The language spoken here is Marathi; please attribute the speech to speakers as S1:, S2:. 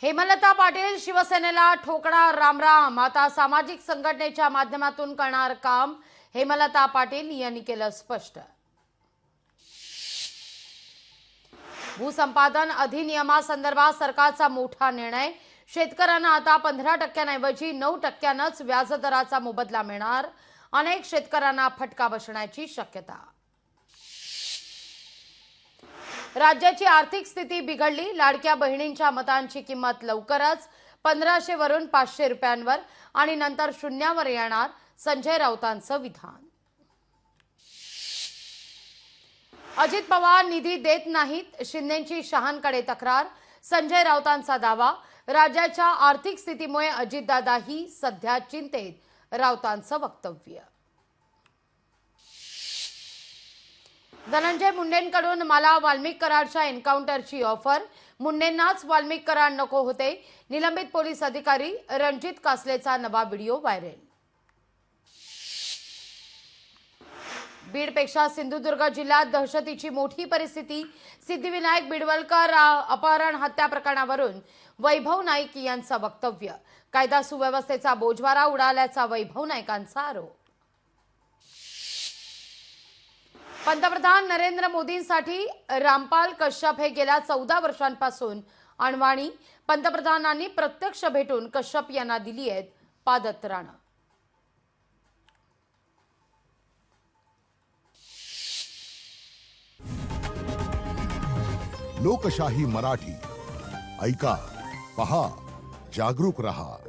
S1: हेमलता पाटील शिवसेनेला ठोकणार रामराम। आता सामाजिक संघटनेच्या माध्यमातून करणार काम, हेमलता पाटील यांनी केलं स्पष्ट। भूसंपादन अधिनियमासंदर्भात सरकारचा मोठा निर्णय। शेतकऱ्यांना आता 15% ऐवजी 9%नंच व्याजदराचा मोबदला मिळणार। अनेक शेतकऱ्यांना फटका बसण्याची शक्यता। राज्याची आर्थिक स्थिती बिघडली। लाडक्या बहिणींच्या मतांची किंमत लवकरच 1500 वरून 500 रुपयांवर आणि नंतर शून्यावर येणार, संजय राऊतांचं विधान। अजित पवार निधी देत नाहीत, शिंदेंची शहांकडे तक्रार। संजय राऊतांचा दावा, राज्याच्या आर्थिक स्थितीमुळे अजितदादाही सध्या चिंतेत, राऊतांचं वक्तव्य। धनंजय मुंडेंकडून मला वाल्मिक कराडच्या एन्काउंटरची ऑफर। मुंडेंनाच वाल्मिक कराड नको होते। निलंबित पोलीस अधिकारी रणजित कासलेचा नवा व्हिडिओ व्हायरल। बीडपेक्षा सिंधुदुर्ग जिल्ह्यात दहशतीची मोठी परिस्थिती। सिद्धिविनायक बिडवलकर अपहरण हत्या प्रकरणावरून वैभव नाईक यांचं वक्तव्य। कायदा सुव्यवस्थेचा बोजवारा उडाल्याचा वैभव नाईकांचा आरोप। पंतप्रधान नरेंद्र मोदींसाठी रामपाल कश्यप हे गेल्या 14 वर्षांपासून अणवाणी। पंतप्रधानांनी प्रत्यक्ष भेटून कश्यप यांना दिली आहेत पादत्राणं।
S2: लोकशाही मराठी ऐका, पहा, जागरूक रहा।